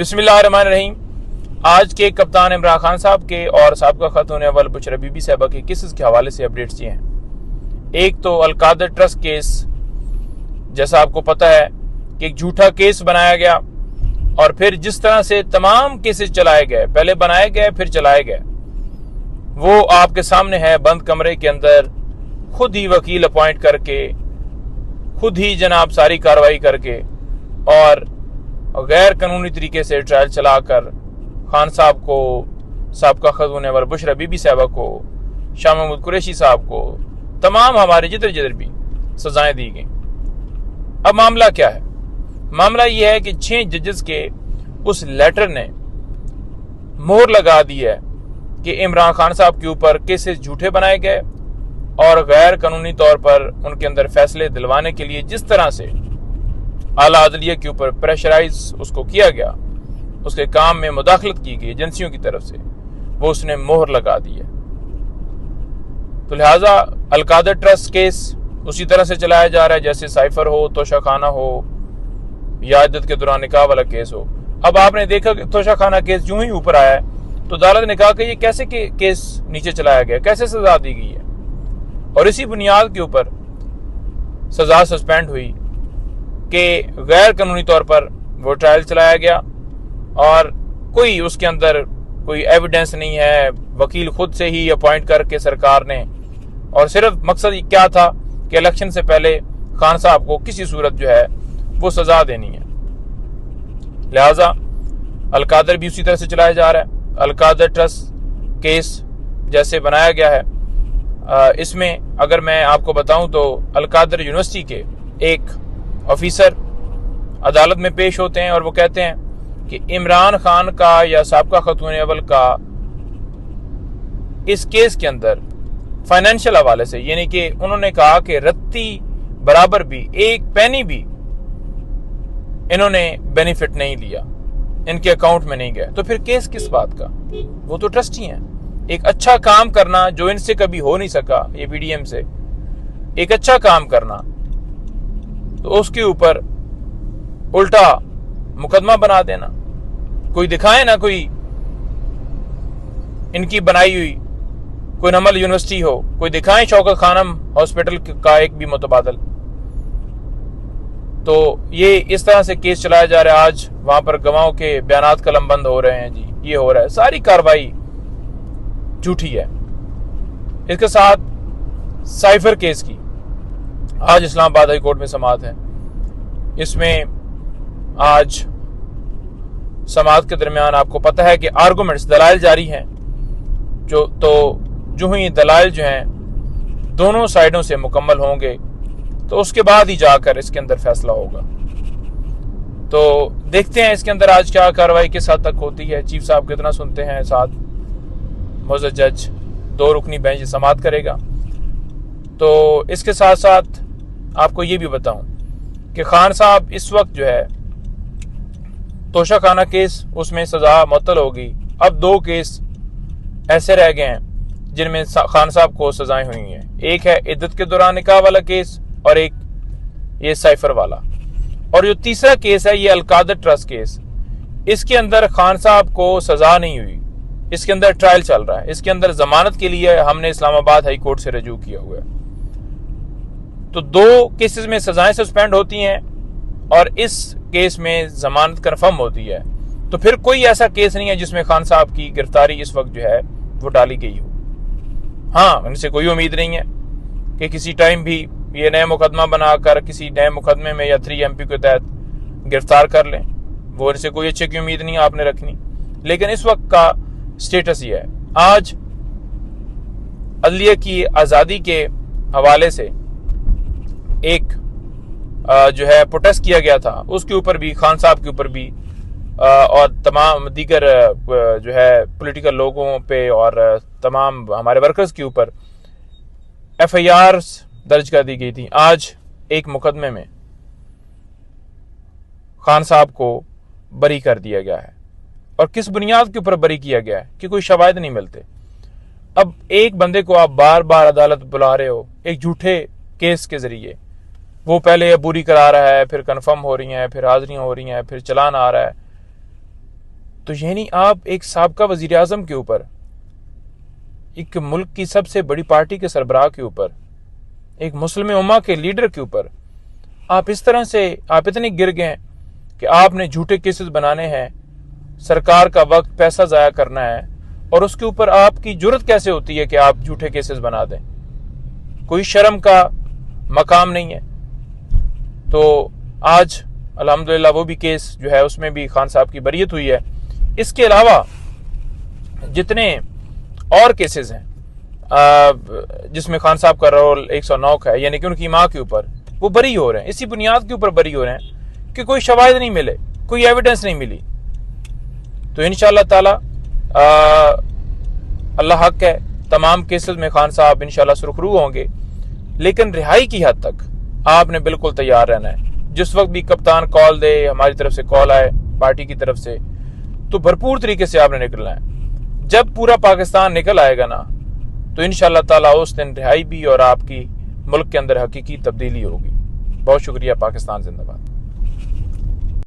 बिस्मिल्लाहिर्रहमानिर्रहीम। आज के कप्तान इमरान खान साहब के और साबिका खातून अव्वल बुशरा बीबी साहिबा के केसेस के हवाले से अपडेट्स ये हैं। एक तो अलकादर ट्रस्ट केस, जैसा आपको पता है कि एक झूठा केस बनाया गया और फिर जिस तरह से तमाम केसेस चलाए गए, पहले बनाए गए फिर चलाए गए, वो आपके सामने है। बंद कमरे के अंदर खुद ही वकील अपॉइंट करके, खुद ही जनाब सारी कार्रवाई करके और गैर कानूनी तरीके से ट्रायल चलाकर खान साहब को, साबिका खातून अव्वल बुशरा बीबी साहिबा को, शाह महमूद कुरैशी साहब को, तमाम हमारे जिधर जिधर भी सजाएं दी गई। अब मामला क्या है? मामला यह है कि 6 जजेस के उस लेटर ने मोहर लगा दी है कि इमरान खान साहब के ऊपर केसेस झूठे बनाए गए और गैर कानूनी तौर पर उनके अंदर फैसले दिलवाने के लिए जिस तरह से आला अदलिया के ऊपर प्रेशराइज उसको किया गया, उसके काम में मुदाखलत की गई एजेंसियों की तरफ से, वो उसने मोहर लगा दी है। तो लिहाजा अलकादर ट्रस्ट केस उसी तरह से चलाया जा रहा है जैसे साइफर हो, तोशाखाना हो या इद्दत के दौरान निकाह वाला केस हो। अब आपने देखा कि तोशाखाना केस यूं ही ऊपर आया है तो अदालत ने कहा कि ये कैसे केस नीचे चलाया गया, कैसे सजा दी गई है, और इसी बुनियाद के ऊपर सजा सस्पेंड हुई कि गैर कानूनी तौर पर वो ट्रायल चलाया गया और कोई उसके अंदर कोई एविडेंस नहीं है, वकील खुद से ही अपॉइंट करके सरकार ने, और सिर्फ मकसद क्या था कि इलेक्शन से पहले खान साहब को किसी सूरत जो है वो सजा देनी है। लिहाजा अलकादर भी उसी तरह से चलाया जा रहा है। अलकादर ट्रस्ट केस जैसे बनाया गया है, इसमें अगर मैं आपको बताऊं तो अलकादर यूनिवर्सिटी के एक ऑफिसर अदालत में पेश होते हैं और वो कहते हैं कि इमरान खान का या साबिका खातून अव्वल का इस केस के अंदर फाइनेंशियल हवाले से, यानी कि उन्होंने कहा कि रत्ती बराबर भी, एक पैनी भी इन्होंने बेनिफिट नहीं लिया, इनके अकाउंट में नहीं गए। तो फिर केस किस बात का? वो तो ट्रस्टी हैं। एक अच्छा काम करना जो इनसे कभी हो नहीं सका, ये पीडीएम से एक अच्छा काम करना, तो उसके ऊपर उल्टा मुकदमा बना देना। कोई दिखाए ना, कोई इनकी बनाई हुई कोई नमल यूनिवर्सिटी हो, कोई दिखाए शौकत खानम हॉस्पिटल का एक भी मुतबादल। तो ये इस तरह से केस चलाया जा रहा है। आज वहां पर गवाहों के बयानात कलम बंद हो रहे हैं जी, ये हो रहा है, सारी कार्रवाई झूठी है। इसके साथ साइफर केस की आज इस्लामाबाद हाई कोर्ट में समाअत है। इसमें आज समाअत के दरमियान आपको पता है कि आर्गुमेंट्स, दलाइल जारी हैं, जो ही दलाइल जो हैं दोनों साइडों से मुकम्मल होंगे तो उसके बाद ही जाकर इसके अंदर फैसला होगा। तो देखते हैं इसके अंदर आज क्या कार्रवाई किस हद तक होती है, चीफ साहब कितना सुनते हैं, साथ मुअज़्ज़ज़ जज 2 रुकनी बेंच समाअत करेगा। तो इसके साथ साथ आपको ये भी बताऊं कि खान साहब इस वक्त जो है तोशाखाना केस, उसमें सजा मुअत्तल होगी। अब 2 केस ऐसे रह गए हैं जिनमें खान साहब को सजाएं हुई हैं। एक है इद्दत के दौरान निकाह वाला केस और एक ये साइफर वाला, और जो तीसरा केस है ये अलकादर ट्रस्ट केस, इसके अंदर खान साहब को सजा नहीं हुई, इसके अंदर ट्रायल चल रहा है। इसके अंदर जमानत के लिए हमने इस्लामाबाद हाई कोर्ट से रजू किया हुआ है। तो 2 केसेस में सजाएं सस्पेंड होती हैं और इस केस में जमानत कन्फर्म होती है। तो फिर कोई ऐसा केस नहीं है जिसमें खान साहब की गिरफ्तारी इस वक्त जो है वो डाली गई हो। हाँ, इनसे कोई उम्मीद नहीं है कि किसी टाइम भी ये नया मुकदमा बनाकर किसी नए मुकदमे में या 3MP के तहत गिरफ्तार कर लें, वो इनसे कोई अच्छे की उम्मीद नहीं आपने रखनी। लेकिन इस वक्त का स्टेटस ये है। आज अदलिया की आज़ादी के हवाले से एक जो है प्रोटेस्ट किया गया था, उसके ऊपर भी, खान साहब के ऊपर भी और तमाम दीगर जो है पॉलिटिकल लोगों पे और तमाम हमारे वर्कर्स के ऊपर FIR दर्ज कर दी गई थी। आज एक मुकदमे में खान साहब को बरी कर दिया गया है। और किस बुनियाद के ऊपर बरी किया गया है? कि कोई शवाहिद नहीं मिलते। अब एक बंदे को आप बार बार अदालत बुला रहे हो एक झूठे केस के जरिए, वो पहले अबूरी करा रहा है, फिर कंफर्म हो रही है, फिर हाजिरियां हो रही हैं, फिर चलान आ रहा है। तो यानी आप एक साबका वजीर आजम के ऊपर, एक मुल्क की सबसे बड़ी पार्टी के सरबराह के ऊपर, एक मुस्लिम उम्मा के लीडर के ऊपर आप इस तरह से आप इतने गिर गए कि आपने झूठे केसेस बनाने हैं, सरकार का वक्त पैसा जाया करना है, और उसके ऊपर आपकी जुर्रत कैसे होती है कि आप झूठे केसेस बना दें? कोई शर्म का मकाम नहीं है। तो आज अल्हम्दुलिल्लाह वो भी केस जो है उसमें भी खान साहब की बरीयत हुई है। इसके अलावा जितने और केसेस हैं जिसमें खान साहब का रोल 109 का है, यानी कि उनकी माँ के ऊपर, वो बरी हो रहे हैं। इसी बुनियाद के ऊपर बरी हो रहे हैं कि कोई शवाहिद नहीं मिले, कोई एविडेंस नहीं मिली। तो इंशाअल्लाह ताला अल्लाह हक है, तमाम केसेस में खान साहब इंशाअल्लाह सुरखरू होंगे, लेकिन रिहाई की हद तक आपने बिल्कुल तैयार रहना है। जिस वक्त भी कप्तान कॉल दे, हमारी तरफ से कॉल आए, पार्टी की तरफ से, तो भरपूर तरीके से आपने निकलना है। जब पूरा पाकिस्तान निकल आएगा ना, तो इंशाअल्लाह ताला उस दिन रिहाई भी और आपकी मुल्क के अंदर हकीकी तब्दीली होगी। बहुत शुक्रिया। पाकिस्तान जिंदाबाद।